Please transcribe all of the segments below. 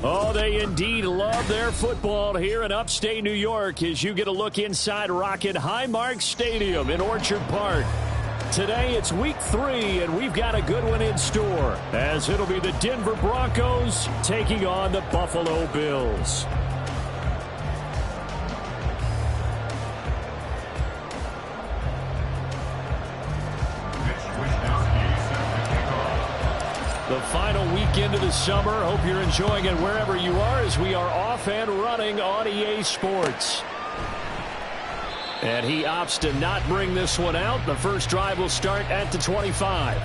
Oh, they indeed love their football here in upstate New York as you get a look inside Rocket Highmark Stadium in Orchard Park. Today it's week 3, and we've got a good one in store as it'll be the Denver Broncos taking on the Buffalo Bills. The final weekend of the summer. Hope you're enjoying it wherever you are as we are off and running on EA Sports. And he opts to not bring this one out. The first drive will start at the 25.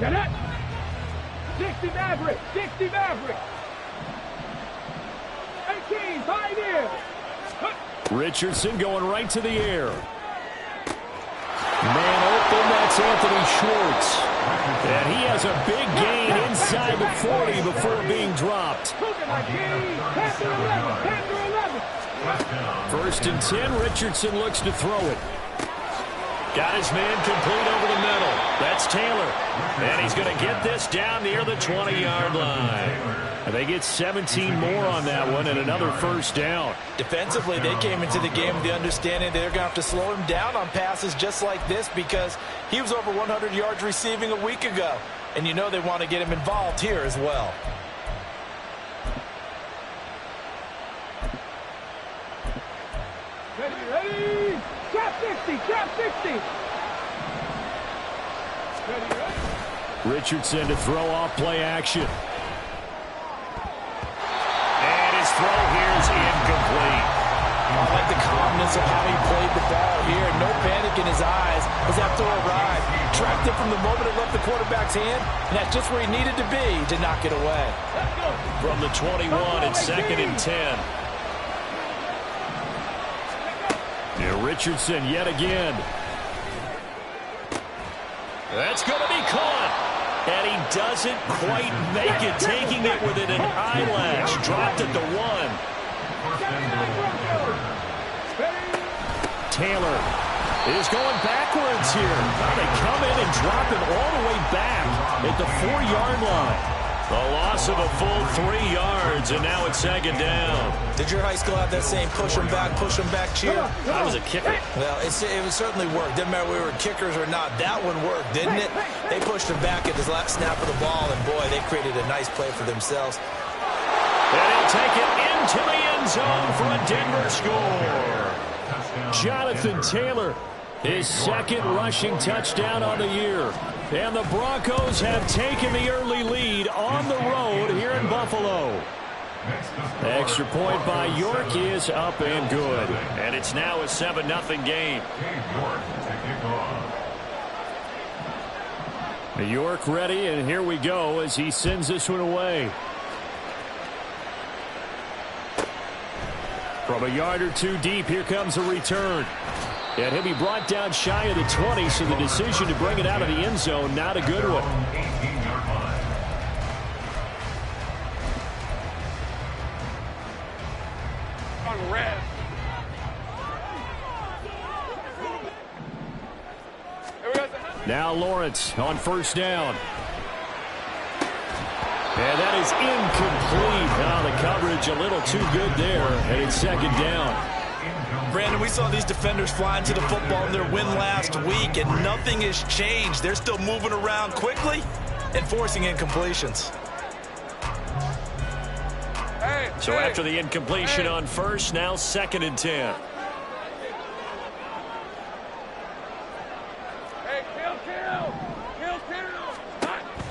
Get it! 60 Maverick! 60 Maverick! 18, 5 years! Richardson going right to the air. Man open, that's Anthony Schwartz. And he has a big gain inside the 40 before being dropped. 1st and 10, Richardson looks to throw it. Got his man complete over the middle. That's Taylor. And he's going to get this down near the 20-yard line. And they get 17 more on that one and another first down. Defensively, they came into the game with the understanding they're going to have to slow him down on passes just like this because he was over 100 yards receiving a week ago. And you know they want to get him involved here as well. Ready! Trap 60! Trap 60! Richardson to throw off play action. And his throw here is incomplete. I like the calmness of how he played the ball here. No panic in his eyes as that throw arrived. Tracked it from the moment it left the quarterback's hand, and that's just where he needed to be to knock it away. From the 21, it's 2nd and 10. Here Richardson yet again. That's going to be caught. And he doesn't quite make it, taking it within an eyelash. Dropped at the 1. Taylor is going backwards here. They come in and drop him all the way back at the 4-yard line. A loss of a full 3 yards, and now it's 2nd down. Did your high school have that same push him back cheer? I was a kicker. Well, it certainly worked. Didn't matter whether we were kickers or not. That one worked, didn't it? They pushed him back at his last snap of the ball, and boy, they created a nice play for themselves. And he'll take it into the end zone for a Denver score. Jonathan Taylor, his 2nd rushing touchdown on the year. And the Broncos have taken the early lead on the road here in Buffalo. Extra point by York is up and good. And it's now a 7-0 game. York ready, and here we go as he sends this one away. From a yard or 2 deep, here comes a return. And he'll be brought down shy of the 20, so the decision to bring it out of the end zone, not a good one. Now Lawrence on 1st down. And that is incomplete. Now the coverage a little too good there, and it's 2nd down. Brandon, we saw these defenders fly into the football in their win last week, and nothing has changed. They're still moving around quickly and forcing incompletions. So after the incompletion on 1st, now 2nd and 10.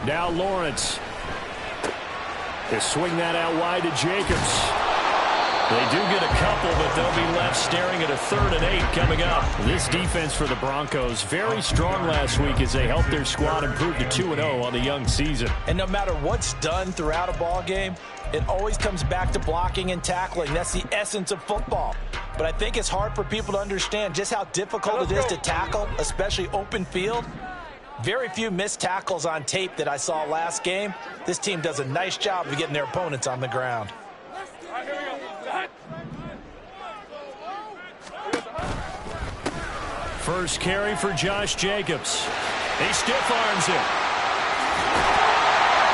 Now Lawrence. They swing that out wide to Jacobs. They do get a couple, but they'll be left staring at a 3rd and 8 coming up. This defense for the Broncos, very strong last week as they helped their squad improve to 2-0 on the young season. And no matter what's done throughout a ball game, it always comes back to blocking and tackling. That's the essence of football. But I think it's hard for people to understand just how difficult it is to tackle, especially open field. Very few missed tackles on tape that I saw last game. This team does a nice job of getting their opponents on the ground. First carry for Josh Jacobs. He stiff arms it.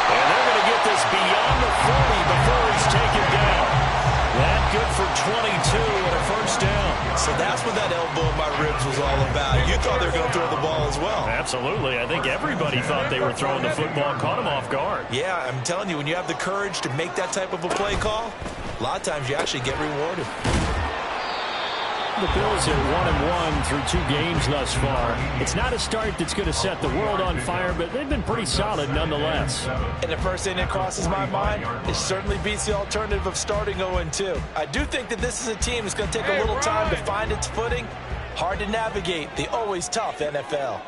And they're going to get this beyond the 40 before he's taken down. That good for 22 and a first down. So that's what that elbow in my ribs was all about. You thought they were going to throw the ball as well. Absolutely. I think everybody thought they were throwing the football, caught him off guard. Yeah, I'm telling you, when you have the courage to make that type of a play call, a lot of times you actually get rewarded. The Bills are 1-1 through 2 games thus far. It's not a start that's going to set the world on fire, but they've been pretty solid nonetheless. And the first thing that crosses my mind, it certainly beats the alternative of starting 0-2. I do think that this is a team that's going to take a little time to find its footing. Hard to navigate the always tough NFL.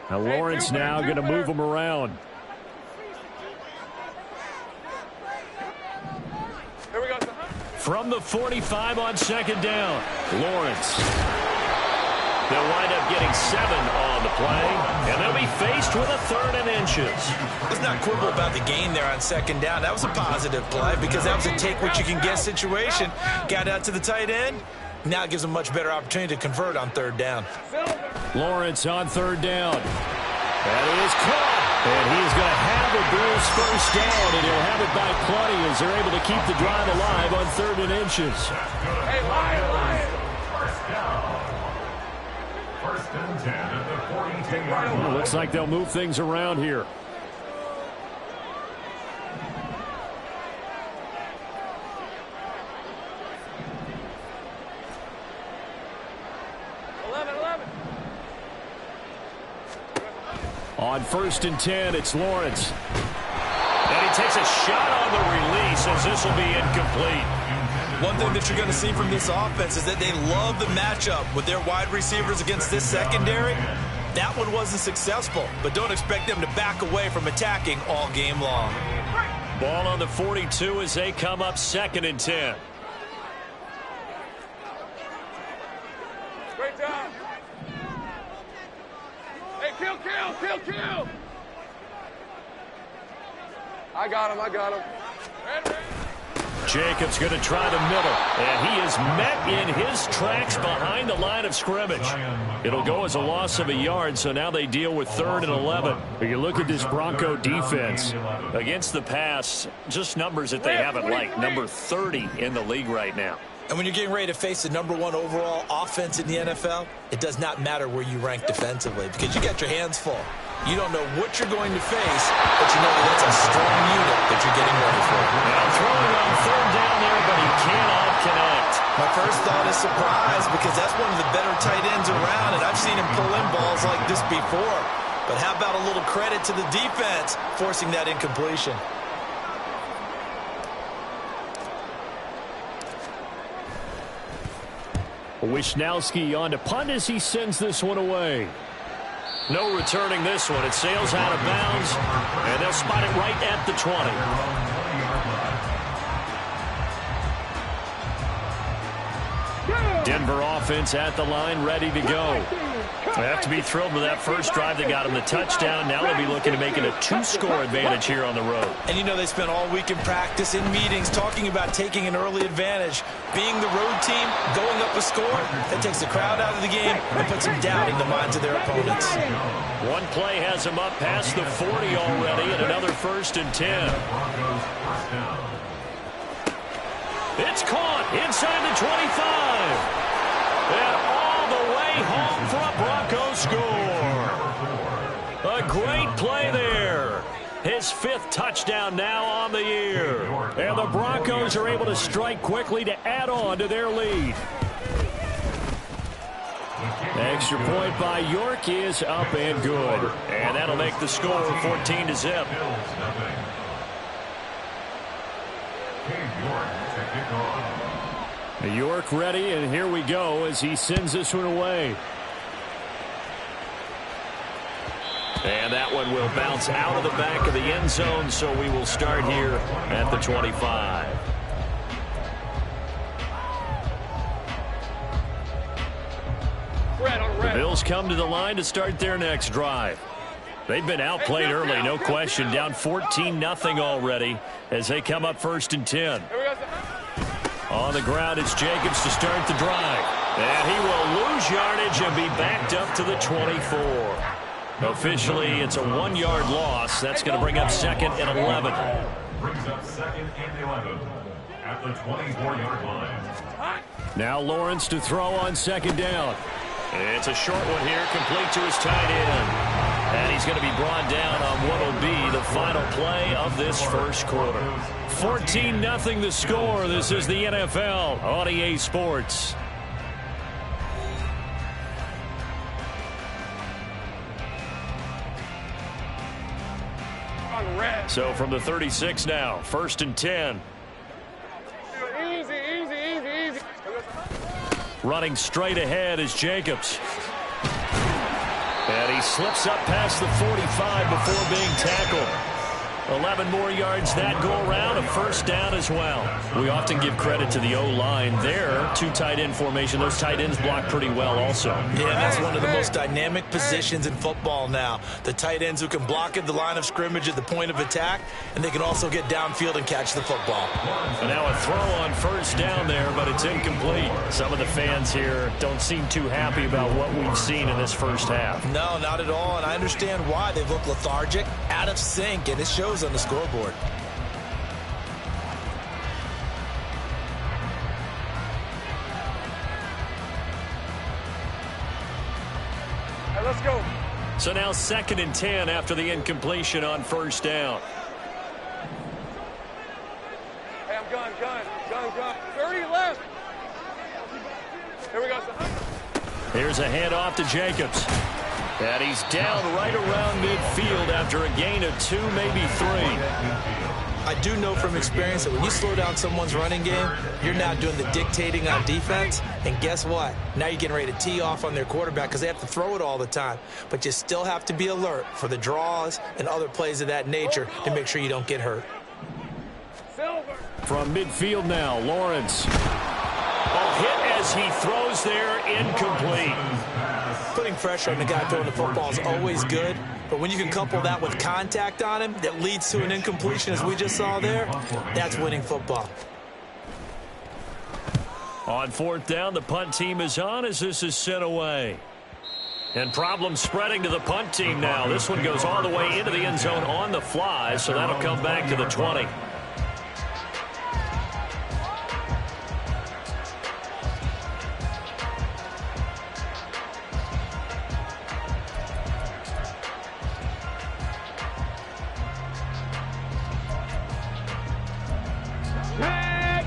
Now Lawrence now going to move them around. Here we go. From the 45 on second down, Lawrence. They'll wind up getting 7 on the play, and they'll be faced with a 3rd and inches. Let's not quibble about the gain there on second down. That was a positive play because that was a take-what-you-can-get situation. Got out to the tight end. Now it gives them a much better opportunity to convert on 3rd down. Lawrence on 3rd down. That is caught. And he's going to have the Bills first down, and he'll have it by plenty as they're able to keep the drive alive on 3rd and inches. Hey, Lion! First and 10 at the 42. Looks like they'll move things around here. On 1st and 10, it's Lawrence. And he takes a shot on the release as this will be incomplete. One thing that you're going to see from this offense is that they love the matchup with their wide receivers against this secondary. That one wasn't successful, but don't expect them to back away from attacking all game long. Ball on the 42 as they come up 2nd and 10. Great job. Hey, kill! I got him. Jacobs going to try the middle, and he is met in his tracks behind the line of scrimmage. It'll go as a loss of a yard, so now they deal with 3rd and 11. But you look at this Bronco defense. Against the pass, just numbers that they haven't liked. Number 30 in the league right now. And when you're getting ready to face the #1 overall offense in the NFL, it does not matter where you rank defensively because you got your hands full. You don't know what you're going to face, but you know that that's a strong unit that you're getting ready for. Now throwing on 3rd down there, but he cannot connect. My first thought is surprise because that's one of the better tight ends around, and I've seen him pull in balls like this before. But how about a little credit to the defense forcing that incompletion? Wisnowski on to punt as he sends this one away. No returning this one. It sails out of bounds, and they'll spot it right at the 20. Denver offense at the line, ready to go. They have to be thrilled with that first drive that got them the touchdown. Now they'll be looking to make it a 2-score advantage here on the road. And you know they spent all week in practice, in meetings, talking about taking an early advantage. Being the road team, going up a score, that takes the crowd out of the game and puts some doubt in the minds of their opponents. One play has them up past the 40 already, and another 1st and 10. It's caught inside the 25. And all the way home for a Broncos score. A great play there. His 5th touchdown now on the year. And the Broncos are able to strike quickly to add on to their lead. Extra point by York is up and good. And that'll make the score 14-0. York ready, and here we go as he sends this one away. And that one will bounce out of the back of the end zone, so we will start here at the 25. The Bills come to the line to start their next drive. They've been outplayed early, no question. Down 14-0 already as they come up 1st and 10. On the ground, it's Jacobs to start the drive. And he will lose yardage and be backed up to the 24. Officially, it's a 1-yard loss. That's going to bring up 2nd and 11. Brings up 2nd and 11 at the 24-yard line. Now Lawrence to throw on 2nd down. It's a short one here, complete to his tight end. And he's going to be brought down on what will be the final play of this first quarter. 14-0 the score. This is the NFL on EA Sports. So from the 36 now, 1st and 10. Easy. Running straight ahead is Jacobs. And he slips up past the 45 before being tackled. 11 more yards that go around, a 1st down as well. We often give credit to the O-line there. 2 tight end formation. Those tight ends block pretty well also. Yeah, that's one of the most dynamic positions in football now. The tight ends who can block at the line of scrimmage at the point of attack, and they can also get downfield and catch the football. And now a throw on 1st down there, but it's incomplete. Some of the fans here don't seem too happy about what we've seen in this first half. No, not at all, and I understand why. They look lethargic, out of sync, and it shows on the scoreboard. Hey, let's go. So now 2nd and 10 after the incompletion on 1st down. Hey, I'm gun. 30 left. Here we go. Here's a handoff to Jacobs. And he's down right around midfield after a gain of 2, maybe 3. I do know from experience that when you slow down someone's running game, you're now doing the dictating on defense. And guess what? Now you're getting ready to tee off on their quarterback because they have to throw it all the time. But you still have to be alert for the draws and other plays of that nature to make sure you don't get hurt. From midfield now, Lawrence. Hit as he throws there, incomplete. Putting pressure on the guy throwing the football is always good, but when you can couple that with contact on him that leads to an incompletion as we just saw there, that's winning football. On 4th down, the punt team is on as this is sent away. And problems spreading to the punt team now. This one goes all the way into the end zone on the fly, so that'll come back to the 20.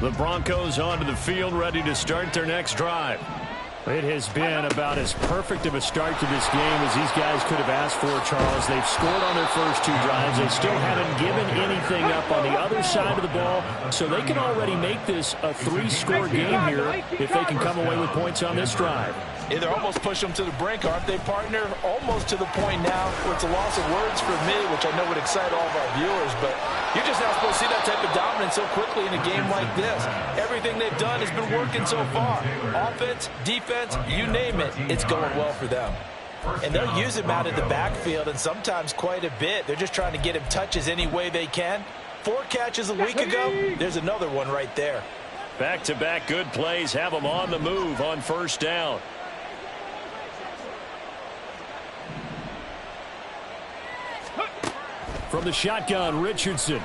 The Broncos onto the field, ready to start their next drive. It has been about as perfect of a start to this game as these guys could have asked for, Charles. They've scored on their first 2 drives. They still haven't given anything up on the other side of the ball, so they can already make this a 3-score game here if they can come away with points on this drive. Yeah, they're almost pushing them to the brink, aren't they, partner? Almost to the point now where it's a loss of words for me, which I know would excite all of our viewers, but you're just not supposed to see that type of dominance so quickly in a game like this. Everything they've done has been working so far. Offense, defense, you name it, it's going well for them. And they'll use him out of the backfield, and sometimes quite a bit. They're just trying to get him touches any way they can. 4 catches a week ago, there's another one right there. Back-to-back good plays have them on the move on 1st down. From the shotgun, Richardson.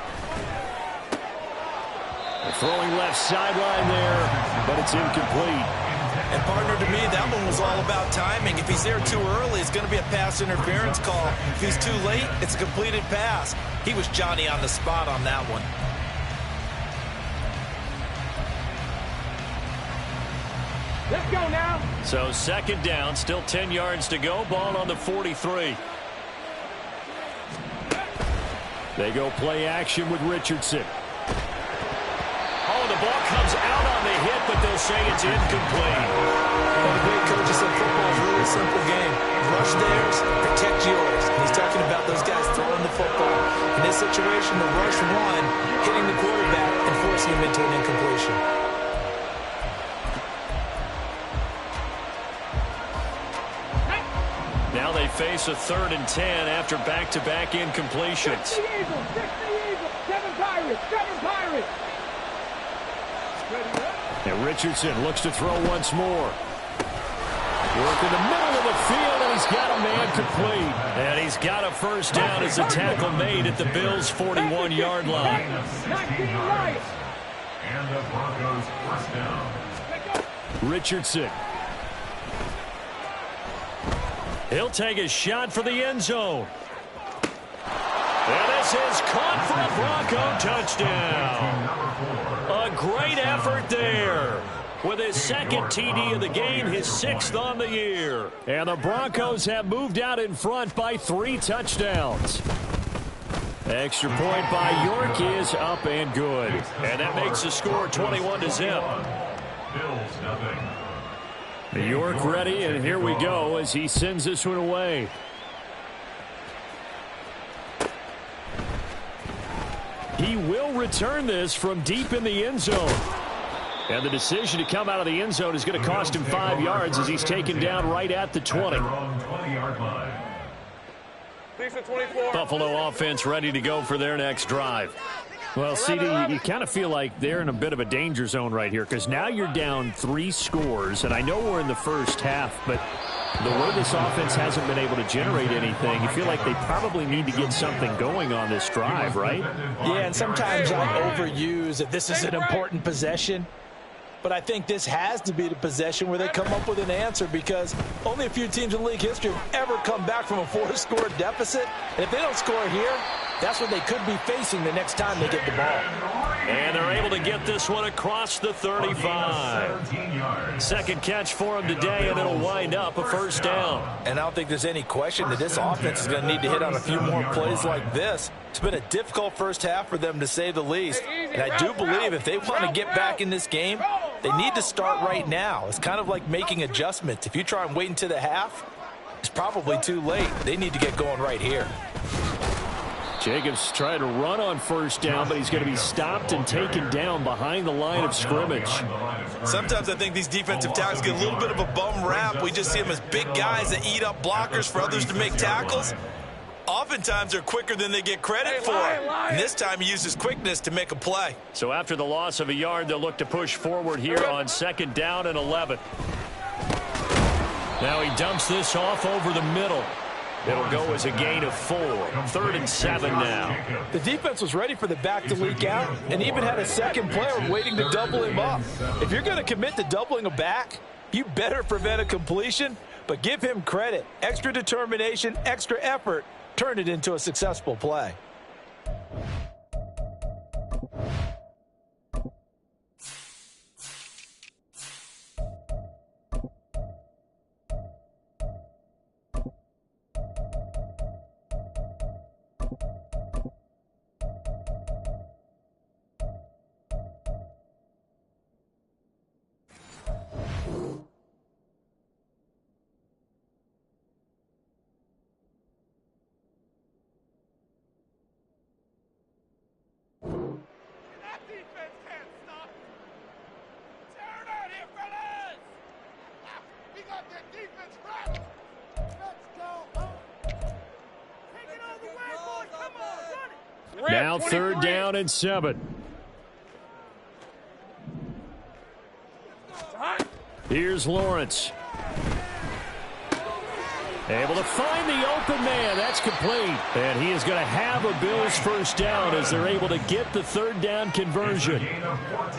Throwing left sideline there, but it's incomplete. And partner, to me, that one was all about timing. If he's there too early, it's going to be a pass interference call. If he's too late, it's a completed pass. He was Johnny on the spot on that one. Let's go now. So 2nd down, still 10 yards to go. Ball on the 43. They go play action with Richardson. Oh, the ball comes out on the hit, but they'll say it's incomplete. Well, the great coaches said football is a really simple game. Rush theirs, protect yours. And he's talking about those guys throwing the football. In this situation, the rush one, hitting the quarterback and forcing him into an incompletion. they face a 3rd and 10 after back-to-back incompletions. 6 the Eagles, 6 the Eagles, 7 Pirates, 7 Pirates. And Richardson looks to throw once more. Work in the middle of the field, and he's got a man complete. And he's got a first down as the tackle made at the Bills' 41-yard line. 19 right. And the Broncos first down. Richardson. He'll take a shot for the end zone. And this is caught for a Bronco touchdown. A great effort there. With his 2nd TD of the game, his 6th on the year. And the Broncos have moved out in front by 3 touchdowns. Extra point by York is up and good. And that makes the score 21-0. Bills nothing. York ready, and here we go as he sends this one away. He will return this from deep in the end zone. And the decision to come out of the end zone is going to cost him 5 yards as he's taken down right at the 20. 20-yard line. Buffalo offense ready to go for their next drive. Well, CD, you kind of feel like they're in a bit of a danger zone right here because now you're down 3 scores, and I know we're in the first half, but the way this offense hasn't been able to generate anything, you feel like they probably need to get something going on this drive, right? Yeah, and sometimes I overuse that this is an important possession. But I think this has to be the possession where they come up with an answer because only a few teams in league history have ever come back from a 4-score deficit. And if they don't score here, that's what they could be facing the next time they get the ball. And they're able to get this one across the 35. 2nd catch for him today, and it'll wind up a first down. And I don't think there's any question that this offense is going to need to hit on a few more plays like this. It's been a difficult first half for them, to say the least. And I do believe if they want to get back in this game, they need to start right now. It's kind of like making adjustments. If you try and wait until the half, it's probably too late. They need to get going right here. Jacobs trying to run on first down, but he's going to be stopped and taken down behind the line of scrimmage. Sometimes I think these defensive tackles get a little bit of a bum rap. We just see them as big guys that eat up blockers for others to make tackles. Oftentimes they're quicker than they get credit for. And this time he uses quickness to make a play. So after the loss of a yard, they'll look to push forward here on 2nd down and 11. Now he dumps this off over the middle. It'll go as a gain of 4. 3rd and 7 now. The defense was ready for the back to leak out and even had a second player waiting to double him up. If you're going to commit to doubling a back, you better prevent a completion, but give him credit. Extra determination, extra effort, turn it into a successful play. Now 3rd down and 7. Here's Lawrence. Able to find the open man. That's complete. And he is going to have a Bills first down as they're able to get the 3rd down conversion.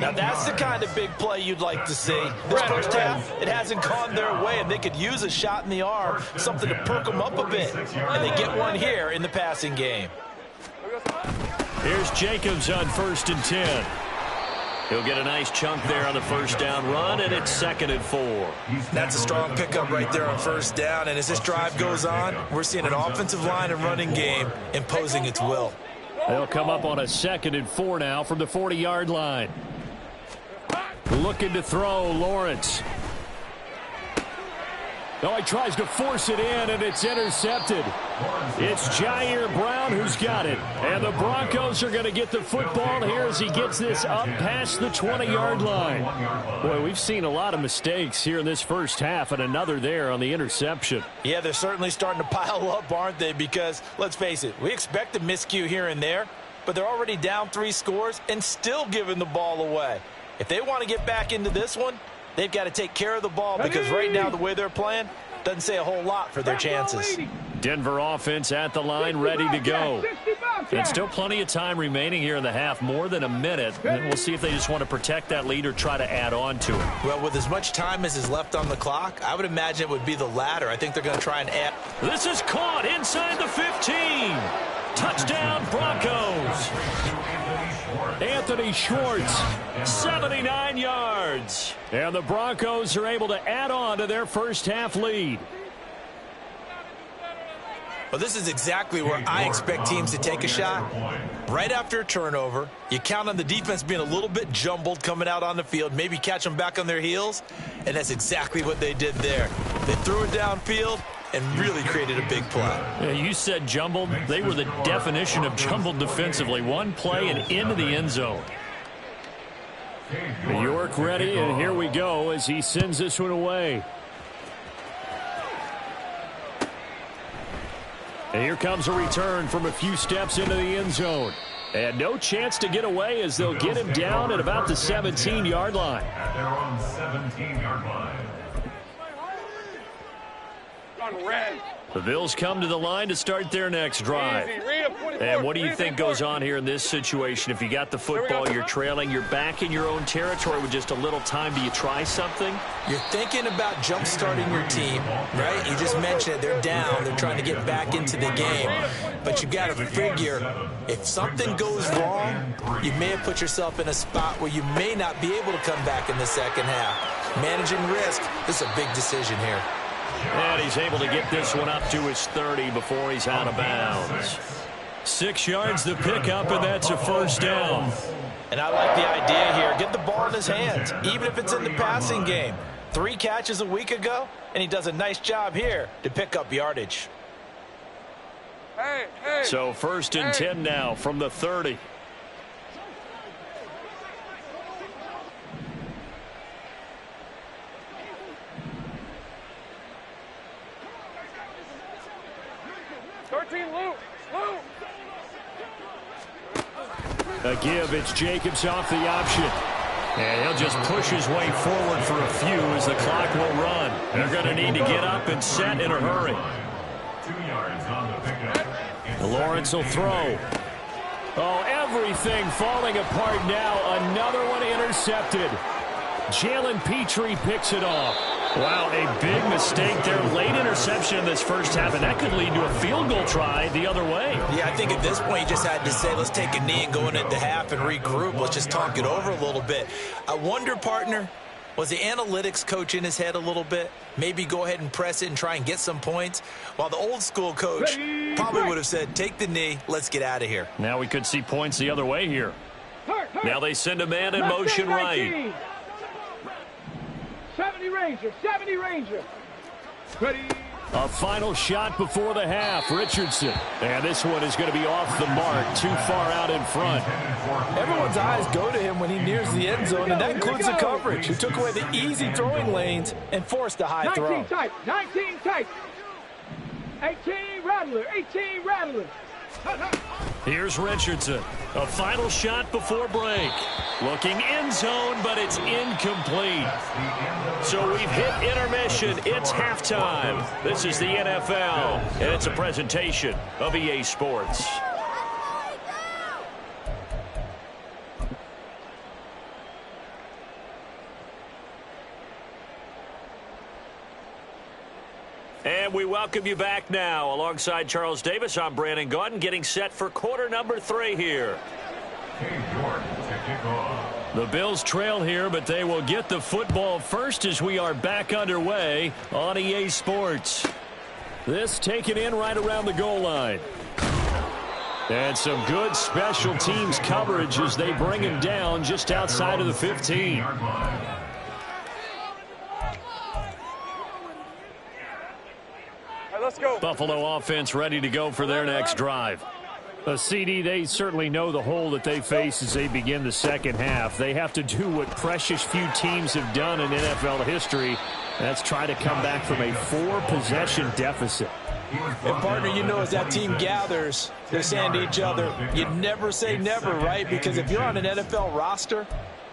Now that's the kind of big play you'd like to see. This first half, it hasn't gone their way, and they could use a shot in the arm, something to perk them up a bit. And they get one here in the passing game. Here's Jacobs on 1st and 10. He'll get a nice chunk there on the first down run, and it's 2nd and 4. That's a strong pickup right there on first down, and as this drive goes on, we're seeing an offensive line and running game imposing its will. They'll come up on a 2nd and 4 now from the 40-yard line. Looking to throw, Lawrence. Oh, he tries to force it in, and it's intercepted. It's Jair Brown who's got it. And the Broncos are going to get the football here as he gets this up past the 20-yard line. Boy, we've seen a lot of mistakes here in this first half, and another there on the interception. Yeah, they're certainly starting to pile up, aren't they? Because, let's face it, we expect a miscue here and there, but they're already down 3 scores and still giving the ball away. If they want to get back into this one, they've got to take care of the ball because right now the way they're playing doesn't say a whole lot for their chances. Denver offense at the line, ready to go. And still plenty of time remaining here in the half, more than a minute. And we'll see if they just want to protect that lead or try to add on to it. Well, with as much time as is left on the clock, I would imagine it would be the latter. I think they're going to try and add. This is caught inside the 15. Touchdown, Broncos. Anthony Schwartz, 79 yards. And the Broncos are able to add on to their first half lead. Well, this is exactly where I expect teams to take a shot. Right after a turnover, you count on the defense being a little bit jumbled coming out on the field, maybe catch them back on their heels, and that's exactly what they did there. They threw it downfield and really created a big play. Yeah, you said jumbled. They were the definition of jumbled defensively. One play and into the end zone. York ready, and here we go as he sends this one away. And here comes a return from a few steps into the end zone. And no chance to get away as they'll get him down at about the 17-yard line. At their own 17-yard line. The Bills come to the line to start their next drive. And what do you think goes on here in this situation? If you got the football, you're trailing, you're back in your own territory with just a little time. Do you try something? You're thinking about jump-starting your team, right? You just mentioned it. They're down. They're trying to get back into the game. But you've got to figure, if something goes wrong, you may have put yourself in a spot where you may not be able to come back in the second half. Managing risk, this is a big decision here. And he's able to get this one up to his 30 before he's out of bounds. 6 yards to pick up, and that's a first down. And I like the idea here. Get the ball in his hands, even if it's in the passing game. 3 catches a week ago, and he does a nice job here to pick up yardage. So first and 10 now from the 30. A give, it's Jacobs off the option. And he'll just push his way forward for a few as the clock will run. They're going to need to get up and set in a hurry. 2 yards on the pickup. Lawrence will throw. Oh, everything falling apart now. Another one intercepted. Jalen Petrie picks it off. Wow, a big mistake there. Late interception in this first half, and that could lead to a field goal try the other way. Yeah, I think at this point you just had to say, let's take a knee and go into the half and regroup. Let's just talk it over a little bit. I wonder, partner, was the analytics coach in his head a little bit? Maybe go ahead and press it and try and get some points? While the old school coach probably would have said, take the knee, let's get out of here. Now we could see points the other way here. Now they send a man in motion right. 70 Ranger, 70 Ranger. Ready. A final shot before the half, Richardson. And this one is going to be off the mark, too far out in front. Everyone's eyes go to him when he nears the end zone, and that includes the coverage, who took away the easy throwing lanes and forced a high throw. 19 tight, 19 tight. 18 Rattler, 18 Rattler. Here's Richardson. A final shot before break. Looking end zone, but it's incomplete. So we've hit intermission. It's halftime. This is the NFL, and it's a presentation of EA Sports. And we welcome you back now. Alongside Charles Davis, I'm Brandon Gaudin, getting set for quarter number 3 here. The Bills trail here, but they will get the football first as we are back underway on EA Sports. This taken in right around the goal line. And some good special teams coverage as they bring him down just outside of the 15. let's go. Buffalo offense ready to go for their next drive. A CD, they certainly know the hole that they face as they begin the second half. They have to do what precious few teams have done in NFL history. That's try to come back from a 4-possession deficit. And, partner, you know, as that team gathers, they're saying to each other, you never say never, right? Because if you're on an NFL roster,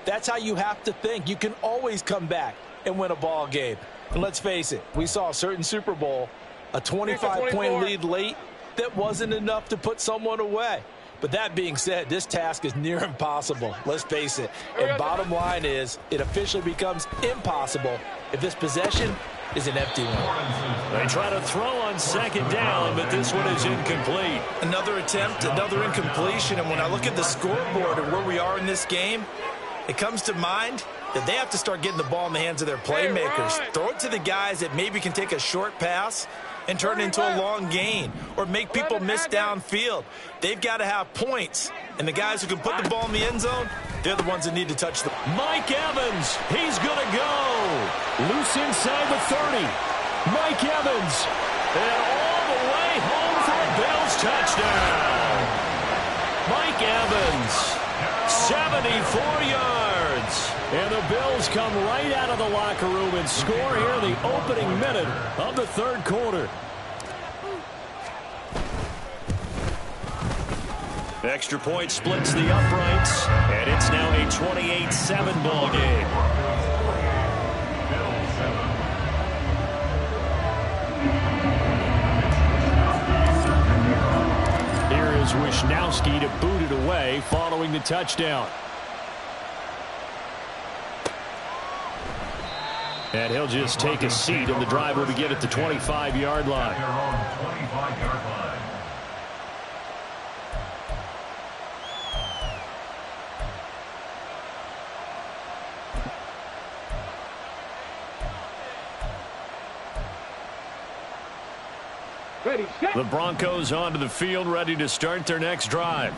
that's how you have to think. You can always come back and win a ball game. And let's face it, we saw a certain Super Bowl, a 25-point lead late, that wasn't enough to put someone away. But that being said, this task is near impossible. Let's face it. And bottom line is, it officially becomes impossible if this possession is an empty one. They try to throw on second down, but this one is incomplete. Another attempt, another incompletion. And when I look at the scoreboard and where we are in this game, it comes to mind that they have to start getting the ball in the hands of their playmakers. Throw it to the guys that maybe can take a short pass and turn it into a long gain or make people miss downfield. They've got to have points. And the guys who can put the ball in the end zone, they're the ones that need to touch the ball. Mike Evans, he's going to go. Loose inside the 30. Mike Evans, and all the way home for a Bills touchdown. Mike Evans, 74 yards. And the Bills come right out of the locker room and score here in the opening minute of the third quarter. Extra point splits the uprights, and it's now a 28-7 ball game. Here is Wisnowski to boot it away following the touchdown. And he'll just take a seat, and the drive will begin at the 25-yard line. Ready, set. The Broncos onto the field, ready to start their next drive.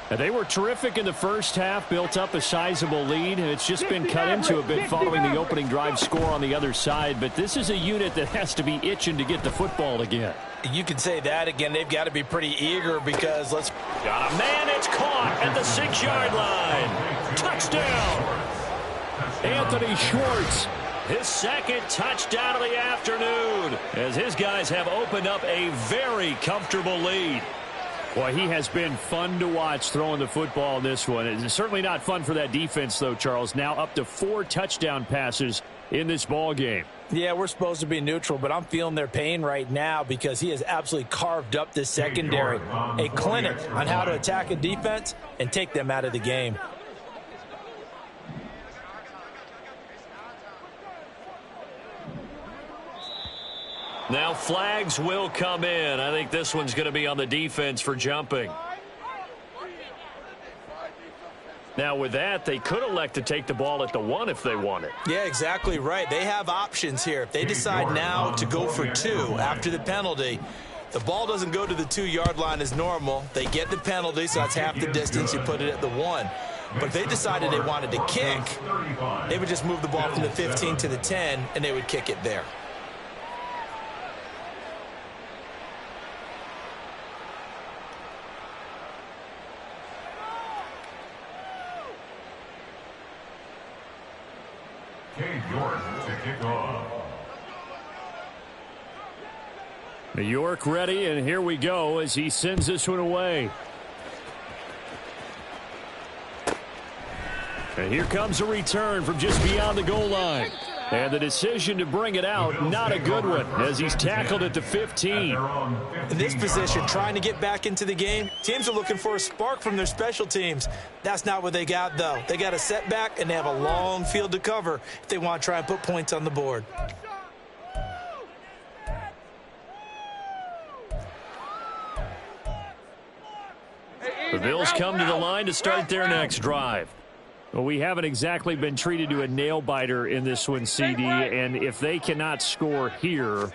And they were terrific in the first half, built up a sizable lead, and it's just been cut into a bit following the opening drive score on the other side. But this is a unit that has to be itching to get the football again. You can say that again. They've got to be pretty eager because let's... Got a man, it's caught at the 6-yard line. Touchdown. Anthony Schwartz, his second touchdown of the afternoon, as his guys have opened up a very comfortable lead. Boy, he has been fun to watch throwing the football in this one. It's certainly not fun for that defense, though, Charles. Now up to 4 touchdown passes in this ball game. Yeah, we're supposed to be neutral, but I'm feeling their pain right now because he has absolutely carved up this secondary. A clinic on how to attack a defense and take them out of the game. Now flags will come in. I think this one's going to be on the defense for jumping. Now with that, they could elect to take the ball at the 1 if they want it. Yeah, exactly right. They have options here. If they decide now to go for 2 after the penalty, the ball doesn't go to the 2-yard line as normal. They get the penalty, so that's half the distance. You put it at the 1. But if they decided they wanted to kick, they would just move the ball from the 15 to the 10, and they would kick it there. York to kick off. New York ready, and here we go as he sends this one away. And here comes a return from just beyond the goal line. And the decision to bring it out, not a good one, as he's tackled at the 15. In this position, trying to get back into the game, teams are looking for a spark from their special teams. That's not what they got, though. They got a setback, and they have a long field to cover if they want to try and put points on the board. The Bills come to the line to start their next drive. Well, we haven't exactly been treated to a nail-biter in this one, CD, and if they cannot score here,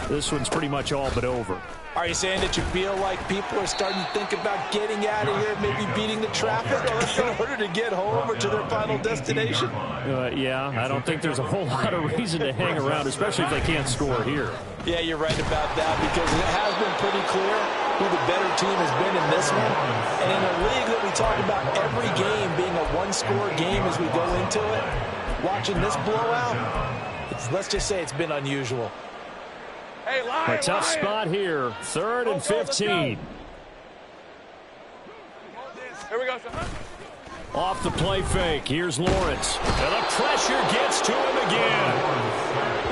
this one's pretty much all but over. Are you saying that you feel like people are starting to think about getting out of here, maybe beating the traffic in order to get home or to their final destination? Yeah, I don't think there's a whole lot of reason to hang around, especially if they can't score here. Yeah, you're right about that, because it has been pretty clear who the better team has been in this one. And in a league that we talk about every game being a one-score game as we go into it, watching this blowout, let's just say it's been unusual. Hey, A tough spot here. 3rd and 15. Here we go, son. Off the play fake. Here's Lawrence. And the pressure gets to him again.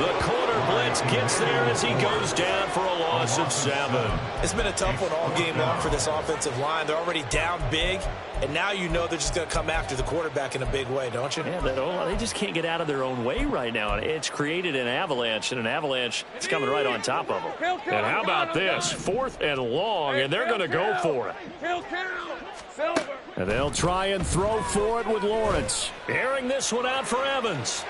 The corner blitz gets there as he goes down for a loss of 7. It's been a tough one all game long for this offensive line. They're already down big, and now you know they're just going to come after the quarterback in a big way, don't you? Yeah, they just can't get out of their own way right now. It's created an avalanche, and an avalanche is coming right on top of them. And how about this? 4th and long, and they're going to go for it. And they'll try and throw for it with Lawrence. Airing this one out for Evans.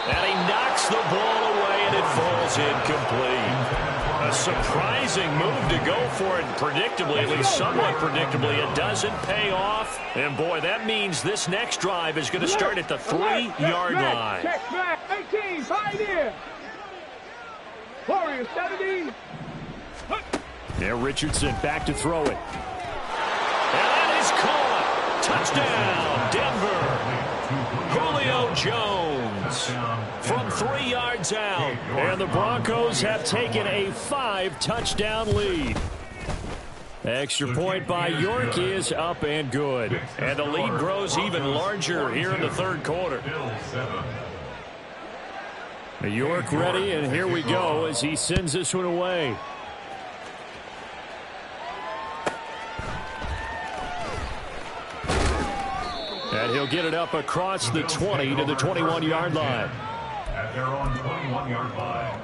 And he knocks the ball away, and it falls incomplete. A surprising move to go for it, predictably, at least somewhat predictably. It doesn't pay off. And, boy, that means this next drive is going to start at the 3-yard line. Check back. 18, pioneer. Warriors 70. There, Richardson back to throw it. And that is caught. Touchdown, Denver. Julio Jones from 3 yards out. And the Broncos have taken a 5-touchdown lead. Extra point by York is up and good. And the lead grows even larger here in the 3rd quarter. York ready, and here we go as he sends this one away. And he'll get it up across the 20 to the 21-yard line. At their own 21-yard line.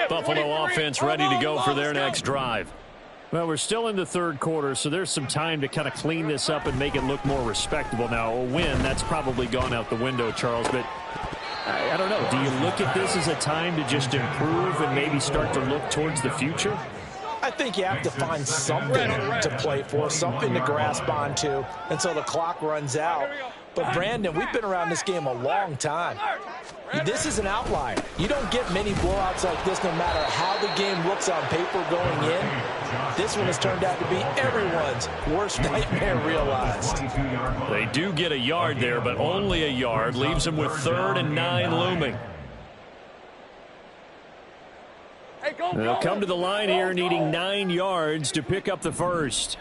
Buffalo offense ready to go for their next drive. Well, we're still in the 3rd quarter, so there's some time to kind of clean this up and make it look more respectable. Now, a win, that's probably gone out the window, Charles, but I don't know. Do you look at this as a time to just improve and maybe start to look towards the future? I think you have to find something to play for, something to grasp onto until the clock runs out. But, Brandon, we've been around this game a long time. This is an outlier. You don't get many blowouts like this no matter how the game looks on paper going in. This one has turned out to be everyone's worst nightmare realized. They do get a yard there, but only a yard. Leaves them with 3rd and 9 looming. They'll come to the line here needing 9 yards to pick up the first.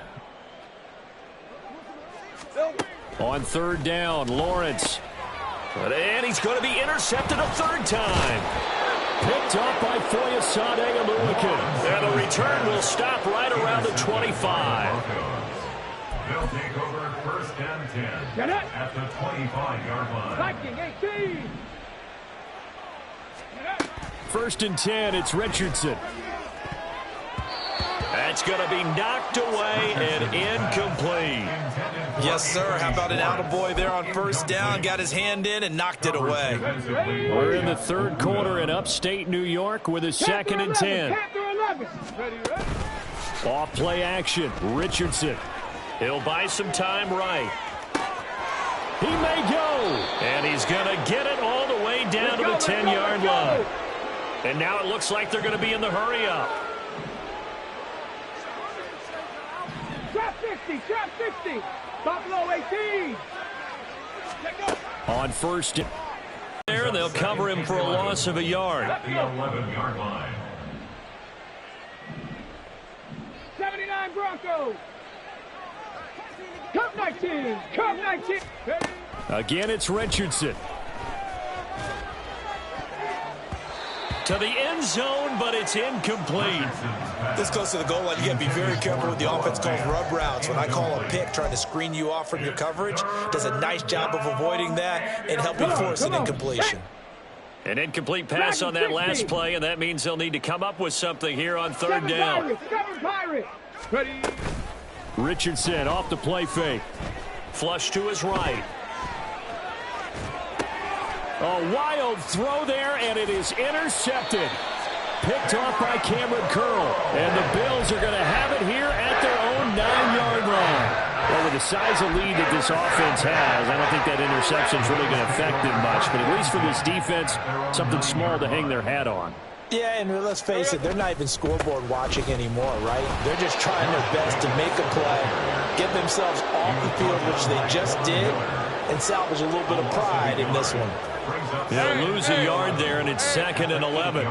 On 3rd down, Lawrence. And he's going to be intercepted a 3rd time. Picked up by Foyesade Aluakin. And the return will stop right around the 25. They'll take over 1st and 10 at the 25-yard line. Viking 18. 1st and 10, it's Richardson. That's going to be knocked away and incomplete. Yes, sir. How about an attaboy there on 1st down? Got his hand in and knocked it away. We're in the 3rd quarter in upstate New York with a 2nd and 10. Off play action, Richardson. He'll buy some time right. He may go. And he's going to get it all the way down to the 10-yard line. And now it looks like they're going to be in the hurry-up. Trap 60, trap 60. Buffalo 18. On 1st there, they'll cover him for a loss of a yard. At the 11-yard line. 79 Broncos. Cup 19. Cup 19. Again, it's Richardson. To the end zone, but it's incomplete. This close to the goal line, you got to be very careful with the offense calls rub routes. When I call a pick trying to screen you off from your coverage, does a nice job of avoiding that and helping force an incompletion. An incomplete pass on that last play, and that means they'll need to come up with something here on 3rd down. Richardson off the play fake. Flush to his right. A wild throw there, and it is intercepted. Picked off by Cameron Curl. And the Bills are going to have it here at their own 9-yard line. Well, with the size of lead that this offense has, I don't think that interception is really going to affect them much. But at least for this defense, something small to hang their hat on. Yeah, and let's face it, they're not even scoreboard watching anymore, right? They're just trying their best to make a play, get themselves off the field, which they just did, and salvage a little bit of pride in this one. They'll lose a yard there, and it's 2nd and 11.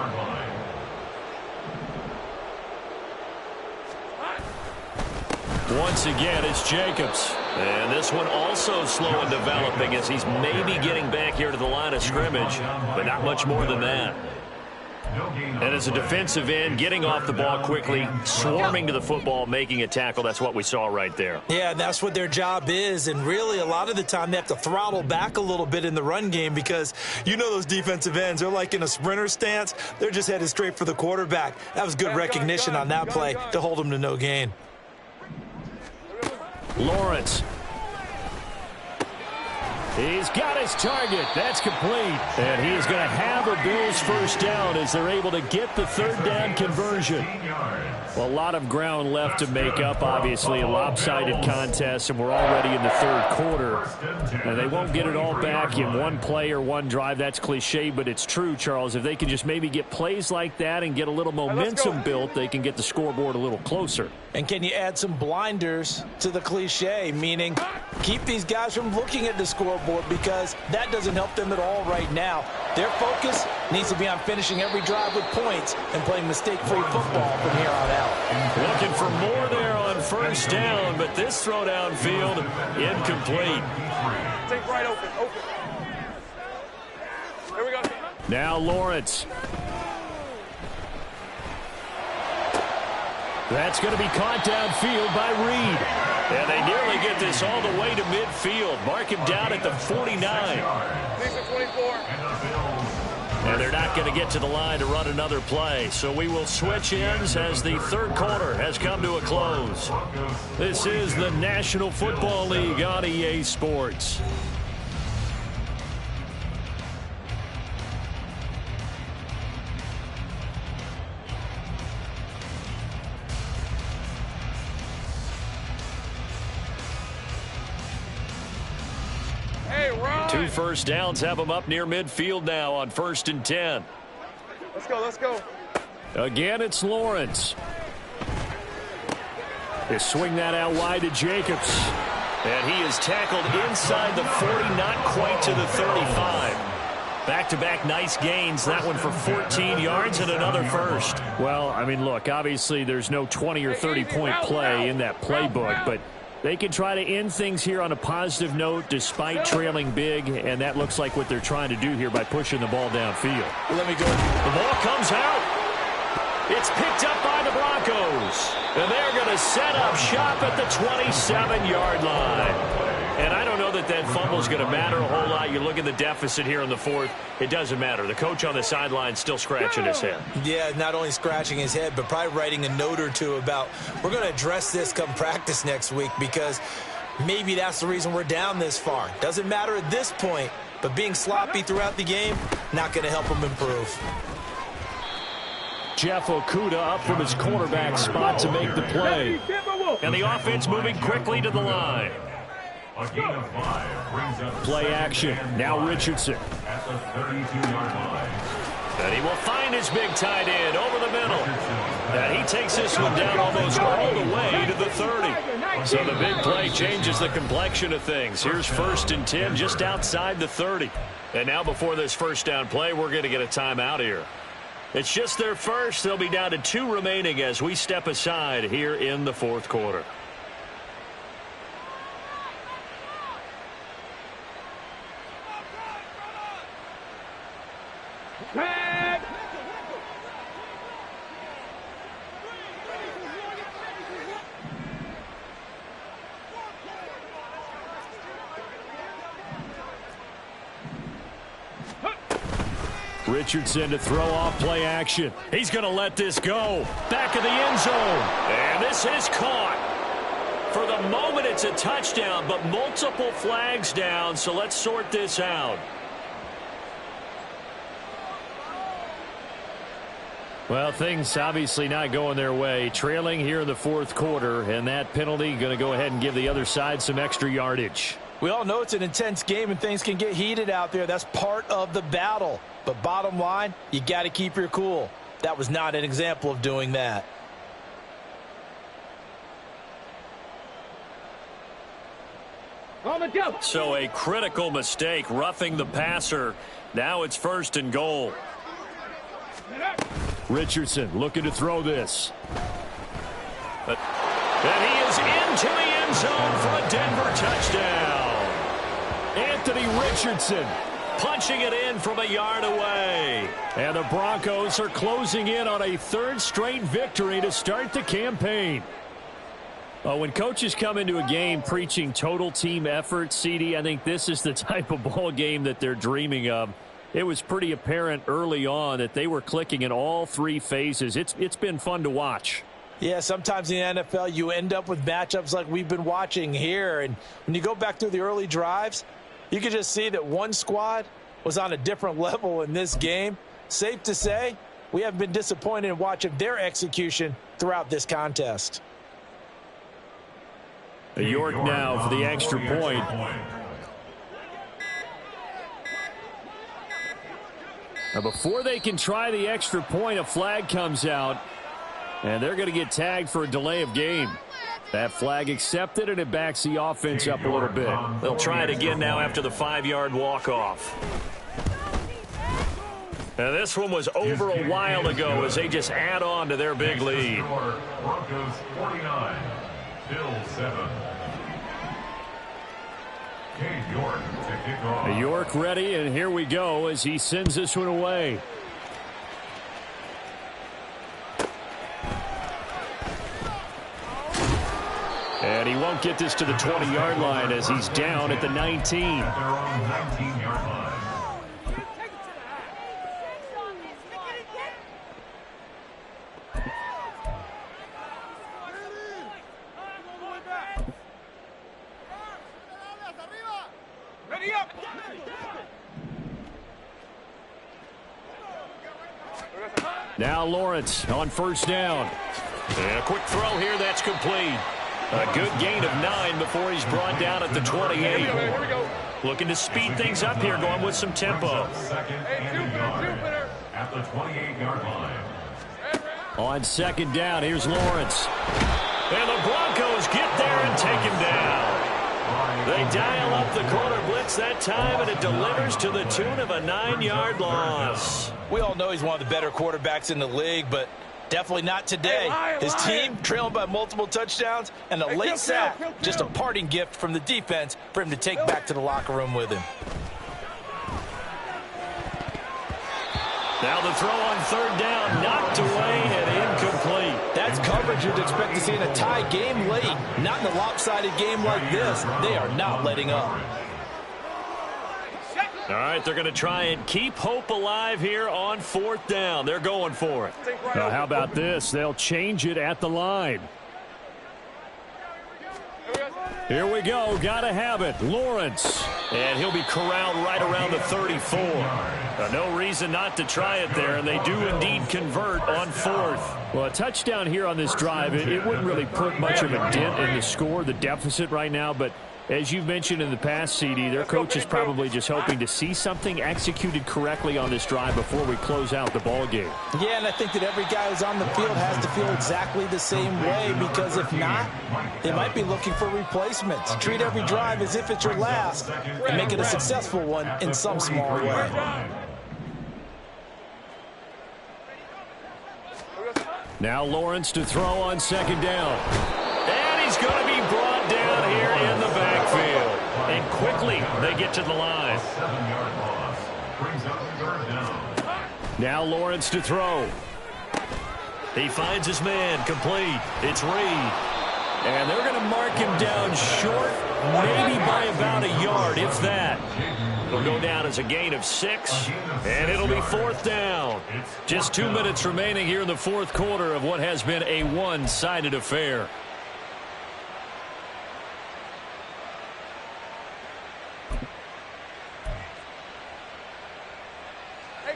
Once again, it's Jacobs. And this one also slow in developing as he's maybe getting back here to the line of scrimmage, but not much more than that. And as a defensive end, getting off the ball quickly, swarming to the football, making a tackle, that's what we saw right there. Yeah, that's what their job is, and really a lot of the time they have to throttle back a little bit in the run game because you know those defensive ends, they're like in a sprinter stance. They're just headed straight for the quarterback. That was good recognition on that play to hold them to no gain. Lawrence. He's got his target. That's complete. And he is going to have a Bills first down as they're able to get the third down conversion. Well, a lot of ground left to make up, obviously. A lopsided contest, and we're already in the third quarter. And they won't get it all back in one play or one drive. That's cliche, but it's true, Charles. If they can just maybe get plays like that and get a little momentum built, they can get the scoreboard a little closer. And can you add some blinders to the cliche, meaning keep these guys from looking at the scoreboard because that doesn't help them at all right now. Their focus needs to be on finishing every drive with points and playing mistake-free football from here on out. Looking for more there on first down, but this throw downfield incomplete. Take right open. Here we go. Now Lawrence. That's going to be caught downfield by Reed. And they nearly get this all the way to midfield. Mark him down at the 49. And they're not going to get to the line to run another play. So we will switch ends as the third quarter has come to a close. This is the National Football League on EA Sports. Two first downs have them up near midfield now on 1st and 10. Let's go. Again, it's Lawrence. They swing that out wide to Jacobs. And he is tackled inside the 40, not quite to the 35. Back-to-back nice gains. That one for 14 yards and another first. Well, I mean, look, obviously there's no 20 or 30-point play in that playbook, but they can try to end things here on a positive note despite trailing big, and that looks like what they're trying to do here by pushing the ball downfield. Let me go. The ball comes out. It's picked up by the Broncos, and they're going to set up shop at the 27-yard line. And I don't know that that fumble is going to matter a whole lot. You look at the deficit here in the fourth. It doesn't matter. The coach on the sideline still scratching his head. Yeah, not only scratching his head, but probably writing a note or two about we're going to address this come practice next week because maybe that's the reason we're down this far. Doesn't matter at this point, but being sloppy throughout the game, not going to help them improve. Jeff Okudah up from his quarterback spot to make the play. And the offense moving quickly to the line. Play action. Now Richardson. At the 32-yard line. And he will find his big tight end over the middle. And he takes this one down almost all the way to the 30. So the big play changes the complexion of things. Here's 1st and 10 just outside the 30. And now before this first down play, we're going to get a timeout here. It's just their first. They'll be down to 2 remaining as we step aside here in the fourth quarter. Richardson to throw off play action. He's going to let this go. Back of the end zone. And this is caught. For the moment, it's a touchdown, but multiple flags down, so let's sort this out. Well, things obviously not going their way. Trailing here in the fourth quarter, and that penalty going to go ahead and give the other side some extra yardage. We all know it's an intense game and things can get heated out there. That's part of the battle. But bottom line, you got to keep your cool. That was not an example of doing that. So a critical mistake, roughing the passer. Now it's 1st and goal. Richardson looking to throw this. And he is into the end zone for a Denver touchdown. Anthony Richardson punching it in from a yard away. And the Broncos are closing in on a 3rd straight victory to start the campaign. When coaches come into a game preaching total team effort, CD, I think this is the type of ball game that they're dreaming of. It was pretty apparent early on that they were clicking in all 3 phases. It's been fun to watch. Yeah, sometimes in the NFL you end up with matchups like we've been watching here. And when you go back through the early drives, you can just see that one squad was on a different level in this game. Safe to say, we have been disappointed in watching their execution throughout this contest. York now for the extra point. Now before they can try the extra point, a flag comes out, and they're going to get tagged for a delay of game. That flag accepted, and it backs the offense up a little bit. They'll try it again now after the 5-yard walk-off. Now this one was over a while ago as they just add on to their big lead. Broncos 49, Bills 7. York to kick off. York ready, and here we go as he sends this one away. And he won't get this to the 20-yard line as he's down at the 19. At their own 19-yard line. Now Lawrence on 1st down. And a quick throw here, that's complete. A good gain of 9 before he's brought down at the 28. Looking to speed things up here, going with some tempo. Second and a yard at the 28-yard line. On 2nd down, here's Lawrence. And the Broncos get there and take him down. They dial up the corner blitz that time, and it delivers to the tune of a 9-yard loss. We all know he's one of the better quarterbacks in the league, but definitely not today. His team trailing by multiple touchdowns, and a late sack, just a parting gift from the defense for him to take back to the locker room with him. Now the throw on 3rd down, knocked away and incomplete. That's coverage you'd expect to see in a tie game late. Not in a lopsided game like this. They are not letting up. All right, they're going to try and keep hope alive here on 4th down. They're going for it. Now, how about this? They'll change it at the line. Here we go. Got to have it. Lawrence. And he'll be corralled right around the 34. No reason not to try it there, and they do indeed convert on 4th. Well, a touchdown here on this drive, it wouldn't really put much of a dent in the score, the deficit right now, but as you've mentioned in the past, CD, their coach is probably just hoping to see something executed correctly on this drive before we close out the ball game. Yeah, and I think that every guy who's on the field has to feel exactly the same way, because if not, they might be looking for replacements. Treat every drive as if it's your last and make it a successful one in some small way. Now Lawrence to throw on 2nd down. And he's going to be brought down here in the backfield. And quickly they get to the line. 7-yard loss brings up 3rd down. Now Lawrence to throw. He finds his man, complete. It's Reed. And they're going to mark him down short, maybe by about a yard, if that. It'll go down as a gain of 6, and it'll be 4th down. Just 2 minutes remaining here in the 4th quarter of what has been a one-sided affair.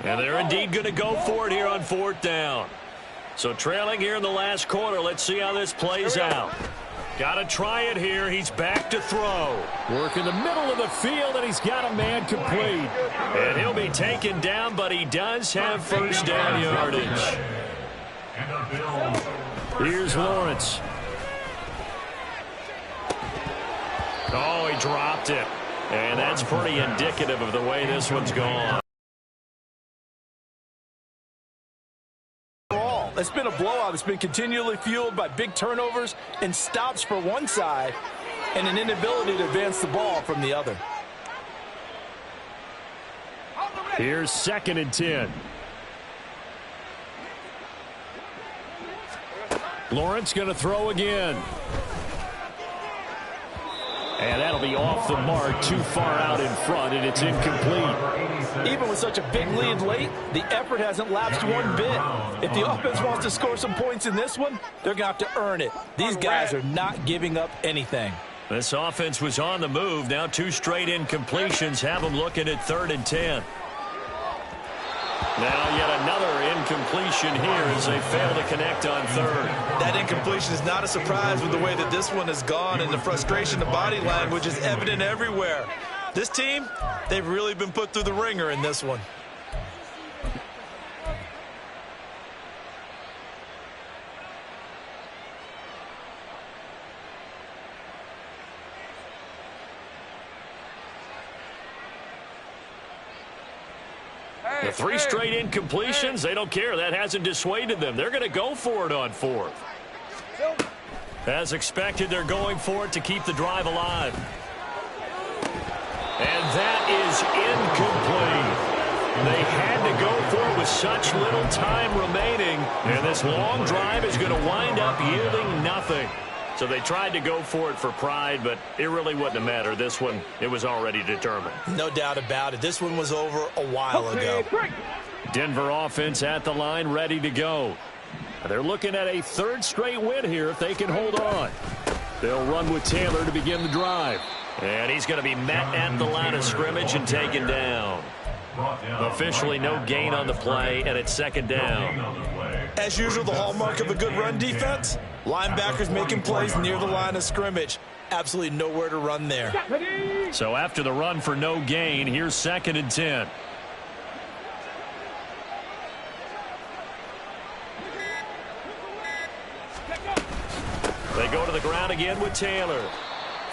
And they're indeed going to go for it here on 4th down. So trailing here in the last quarter. Let's see how this plays out. Got to try it here. He's back to throw. Work in the middle of the field, and he's got a man complete. And he'll be taken down, but he does have first down yardage. Here's Lawrence. Oh, he dropped it. And that's pretty indicative of the way this one's gone. It's been a blowout. It's been continually fueled by big turnovers and stops for one side and an inability to advance the ball from the other. Here's 2nd and 10. Lawrence going to throw again. And that'll be off the mark, too far out in front, and it's incomplete. Even with such a big lead late, the effort hasn't lapsed one bit. If the offense wants to score some points in this one, they're going to have to earn it. These guys are not giving up anything. This offense was on the move. Now 2 straight incompletions have them looking at 3rd and 10. Now yet another incompletion here as they fail to connect on 3rd. That incompletion is not a surprise with the way that this one has gone, and the frustration, the body language is evident everywhere. This team, they've really been put through the ringer in this one. The 3 straight incompletions, they don't care. That hasn't dissuaded them. They're going to go for it on 4th. As expected, they're going for it to keep the drive alive. And that is incomplete. They had to go for it with such little time remaining. And this long drive is going to wind up yielding nothing. So they tried to go for it for pride, but it really wouldn't have mattered. This one, it was already determined. No doubt about it. This one was over a while ago. Denver offense at the line, ready to go. They're looking at a 3rd straight win here if they can hold on. They'll run with Taylor to begin the drive. And he's going to be met at the line of scrimmage and taken down. Officially no gain on the play, and it's 2nd down. As usual, the hallmark of a good run defense, linebackers making plays near the line of scrimmage. Absolutely nowhere to run there. So after the run for no gain, here's 2nd and 10. They go to the ground again with Taylor.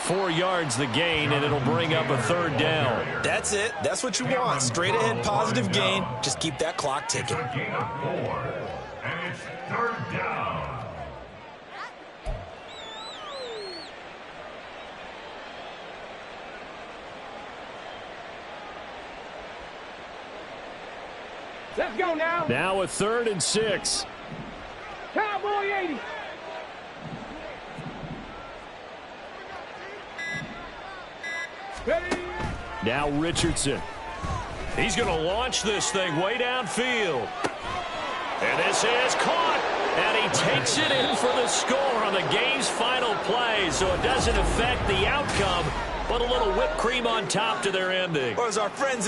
4 yards the gain, and it'll bring up a 3rd down. That's it. That's what you want. Straight ahead, positive gain. Just keep that clock ticking. Gain of 4, and it's 3rd down. Let's go now. Now a 3rd and 6. Cowboy 80. Ready. Now Richardson. He's going to launch this thing way downfield. And this is caught. And he takes it in for the score on the game's final play. So it doesn't affect the outcome, but a little whipped cream on top to their ending. Or as our friends